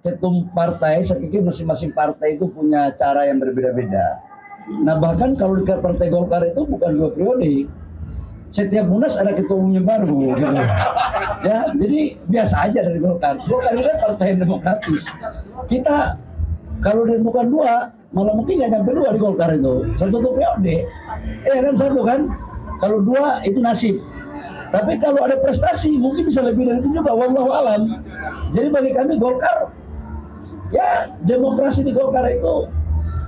ketum partai, saya pikir masing-masing partai itu punya cara yang berbeda-beda. Nah bahkan kalau di Partai Golkar itu bukan 2 periode, setiap munas ada ketua umumnya baru gitu. Ya, jadi biasa aja dari Golkar. Golkar ini kan partai yang demokratis. Kita kalau ditemukan 2, malah mungkin nggak nyampe 2 di Golkar itu. Satu periode. Kan satu kan. Kalau 2 itu nasib. Tapi kalau ada prestasi mungkin bisa lebih dari itu juga, wallahu alam. Jadi bagi kami Golkar, ya demokrasi di Golkar itu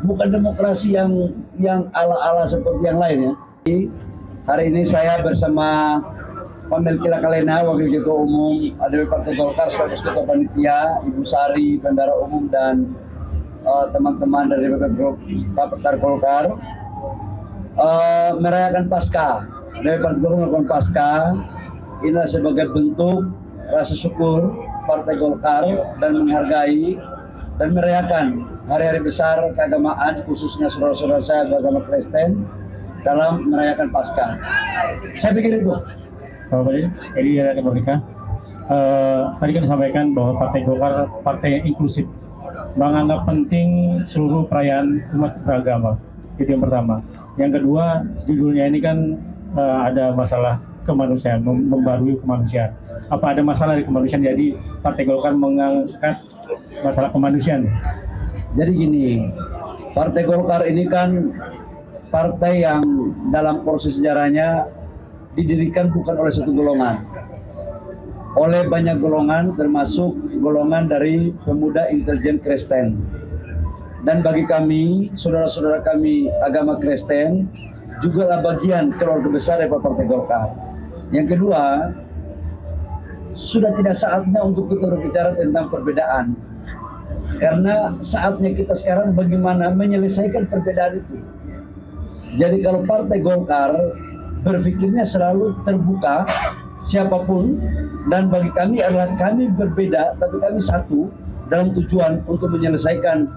bukan demokrasi yang ala-ala seperti yang lain ya. Hari ini saya bersama Pamel Kila Kalena, Wakil Ketua Umum ADW Partai Golkar, sekaligus Ketua Panitia, Ibu Sari, Bendara Umum, dan teman-teman dari Partai Golkar merayakan Paskah. Dari Partai Golkar melakukan Paskah. Inilah sebagai bentuk rasa syukur Partai Golkar dan menghargai dan merayakan hari-hari besar keagamaan, khususnya saudara-saudara saya beragama Kristen dalam merayakan Paskah. Saya pikir itu. Jadi Rakyat Merdeka, tadi kan disampaikan bahwa Partai Golkar partai yang inklusif, menganggap penting seluruh perayaan umat beragama. Itu yang pertama. Yang kedua, judulnya ini kan ada masalah kemanusiaan, membarui kemanusiaan. Apa ada masalah di kemanusiaan? Jadi Partai Golkar mengangkat masalah kemanusiaan. Jadi gini, Partai Golkar ini kan partai yang dalam proses sejarahnya didirikan bukan oleh satu golongan, oleh banyak golongan, termasuk golongan dari pemuda intelijen Kristen. Dan bagi kami, saudara-saudara kami agama Kristen, juga lah bagian keluarga besar dari Partai Golkar. Yang kedua, sudah tidak saatnya untuk kita berbicara tentang perbedaan. Karena saatnya kita sekarang bagaimana menyelesaikan perbedaan itu. Jadi kalau Partai Golkar berpikirnya selalu terbuka siapapun, dan bagi kami adalah kami berbeda tapi kami satu dalam tujuan untuk menyelesaikan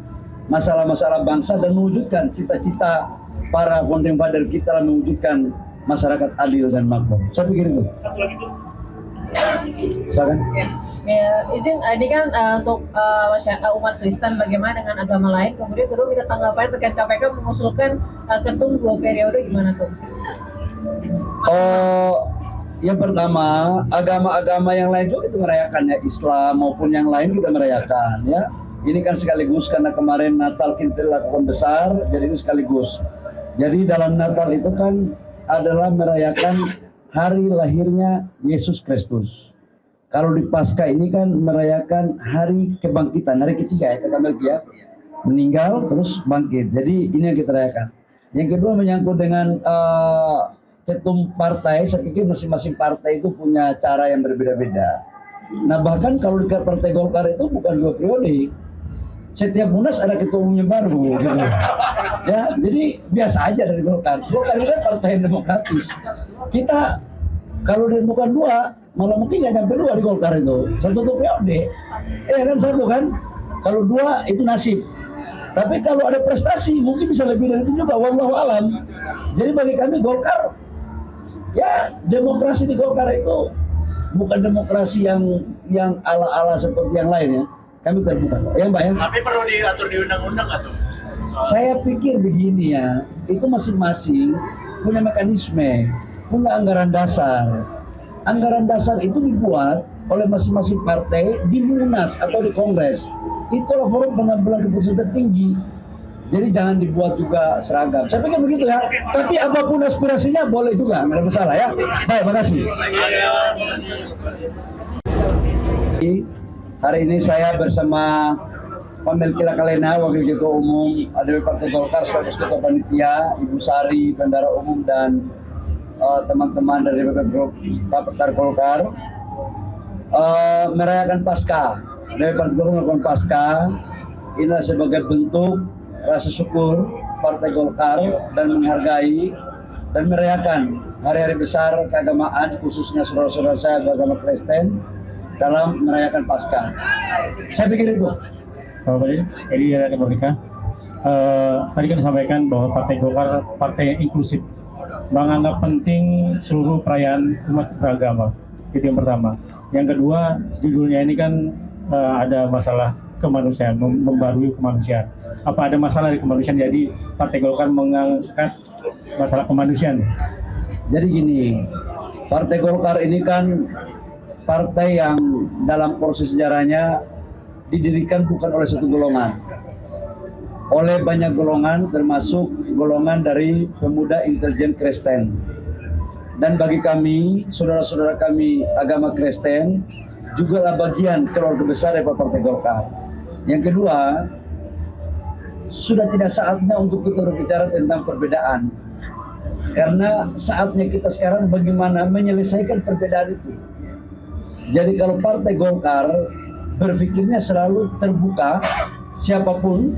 masalah-masalah bangsa dan mewujudkan cita-cita para founding father kita dalam mewujudkan masyarakat adil dan makmur. Saya pikir itu. Satu lagi tuh. Silakan. Ya, izin ini kan untuk masyarakat umat Kristen, bagaimana dengan agama lain? Kemudian kedua minta tanggapan terkait KPK mengusulkan ketum 2 periode, gimana tuh? Yang pertama, agama-agama yang lain juga kita merayakan ya, Islam maupun yang lain kita merayakan ya. Ini kan sekaligus karena kemarin Natal kita lakukan besar, jadi ini sekaligus. Jadi dalam Natal itu kan adalah merayakan hari lahirnya Yesus Kristus. Kalau di Paskah ini kan merayakan hari kebangkitan, hari ketiga ya, kata Melkia, meninggal terus bangkit. Jadi ini yang kita rayakan. Yang kedua menyangkut dengan ketum partai, saya pikir masing-masing partai itu punya cara yang berbeda-beda. Nah bahkan kalau di Partai Golkar itu bukan 2 periode, setiap munas ada ketua umumnya baru gitu. Ya, jadi biasa aja dari Golkar. Golkar ini kan partai yang demokratis. Kita kalau ditemukan 2, malah mungkin nggak nyampe 2 di Golkar itu. Satu periode. Kan satu kan. Kalau 2 itu nasib. Tapi kalau ada prestasi mungkin bisa lebih dari itu juga, wallahu alam. Jadi bagi kami Golkar, ya demokrasi di Golkar itu bukan demokrasi yang ala-ala seperti yang lain ya. Kami terbuka, ya Mbak ya. Tapi perlu diatur di undang-undang atau? Saya pikir begini ya, itu masing-masing punya mekanisme, punya anggaran dasar. Anggaran dasar itu dibuat oleh masing-masing partai di Munas atau di Kongres. Itulah forum pengambilan keputusan tertinggi. Jadi jangan dibuat juga seragam. Saya pikir begitu ya. Tapi apapun aspirasinya boleh juga, nggak ada masalah ya. Baik, makasih. Hari ini saya bersama Pamel Kila Kalena, Wakil Ketua Umum ADW Partai Golkar, sekaligus Ketua Panitia, Ibu Sari, Bendara Umum, dan teman-teman dari Partai Golkar merayakan Paskah. Dari Partai Golkar melakukan Paskah. Inilah sebagai bentuk rasa syukur Partai Golkar dan menghargai dan merayakan hari-hari besar keagamaan, khususnya saudara-saudara saya beragama Kristen dalam merayakan Paskah. Saya pikir itu. Jadi Rakyat Merdeka, tadi kan disampaikan bahwa Partai Golkar partai yang inklusif, menganggap penting seluruh perayaan umat beragama. Itu yang pertama. Yang kedua, judulnya ini kan ada masalah kemanusiaan, membarui kemanusiaan. Apa ada masalah di kemanusiaan, jadi Partai Golkar mengangkat masalah kemanusiaan? Jadi gini, Partai Golkar ini kan partai yang dalam proses sejarahnya didirikan bukan oleh satu golongan, oleh banyak golongan, termasuk golongan dari pemuda intelijen Kristen. Dan bagi kami, saudara-saudara kami agama Kristen, juga lah bagian keluarga besar dari Partai Golkar. Yang kedua, sudah tidak saatnya untuk kita berbicara tentang perbedaan. Karena saatnya kita sekarang bagaimana menyelesaikan perbedaan itu. Jadi kalau Partai Golkar berpikirnya selalu terbuka, siapapun,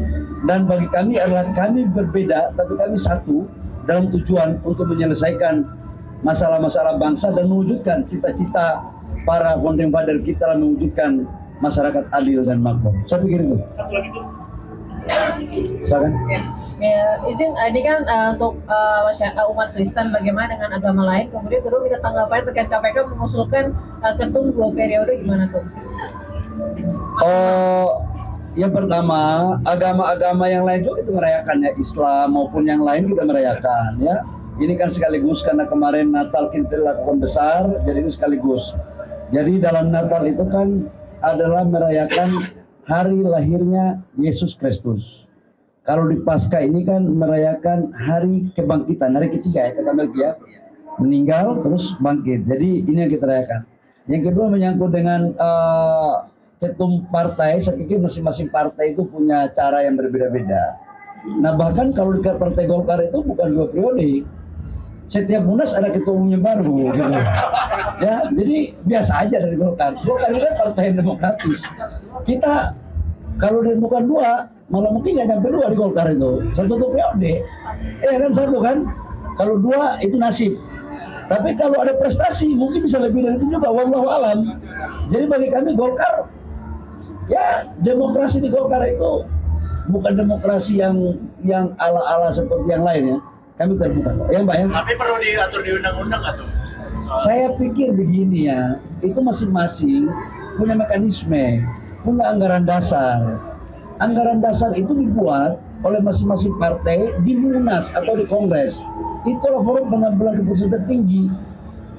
dan bagi kami adalah kami berbeda, tapi kami satu dalam tujuan untuk menyelesaikan masalah-masalah bangsa dan mewujudkan cita-cita para founding father kita, mewujudkan masyarakat adil dan makmur. Saya pikir itu. Satu lagi tuh. Silakan. Ya, izin ini kan untuk masyarakat umat Kristen bagaimana dengan agama lain, kemudian kedua minta tanggapan terkait KPK mengusulkan ketum 2 periode, gimana tuh? Yang pertama, agama-agama yang lain juga kita merayakan ya, Islam maupun yang lain kita merayakan ya. Ini kan sekaligus karena kemarin Natal kita lakukan besar, jadi ini sekaligus. Jadi dalam Natal itu kan adalah merayakan hari lahirnya Yesus Kristus. Kalau di Paskah ini kan merayakan hari kebangkitan, hari ketiga ya, kata Melkia, meninggal terus bangkit. Jadi ini yang kita rayakan. Yang kedua menyangkut dengan ketum partai, saya pikir masing-masing partai itu punya cara yang berbeda-beda. Nah bahkan kalau di Partai Golkar itu bukan 2 periode, setiap munas ada ketua umumnya baru gitu. Ya, jadi biasa aja dari Golkar. Golkar ini kan partai yang demokratis. Kita kalau ditemukan 2, malah mungkin nggak nyampe 2 di Golkar itu. 1 periode. Kan 1 kan. Kalau 2 itu nasib. Tapi kalau ada prestasi mungkin bisa lebih dari itu juga. Wallahu alam. Jadi bagi kami Golkar, ya demokrasi di Golkar itu bukan demokrasi yang ala-ala seperti yang lain ya. Kami terbuka, ya Mbak ya. Tapi perlu diatur di undang-undang atau? Saya pikir begini ya, itu masing-masing punya mekanisme, punya anggaran dasar. Anggaran dasar itu dibuat oleh masing-masing partai di Munas atau di Kongres. Itulah forum pengambilan keputusan tertinggi.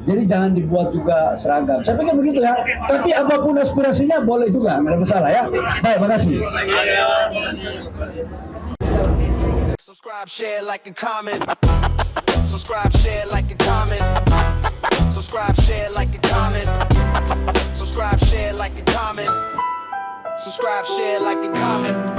Jadi jangan dibuat juga seragam. Saya pikir begitu ya. Tapi apapun aspirasinya boleh juga, nggak ada masalah ya. Baik, makasih. Subscribe, share, like, and comment. Subscribe, share, like, and comment. Subscribe, share, like, and comment. Subscribe, share, like, and comment. Subscribe, share, like, and comment.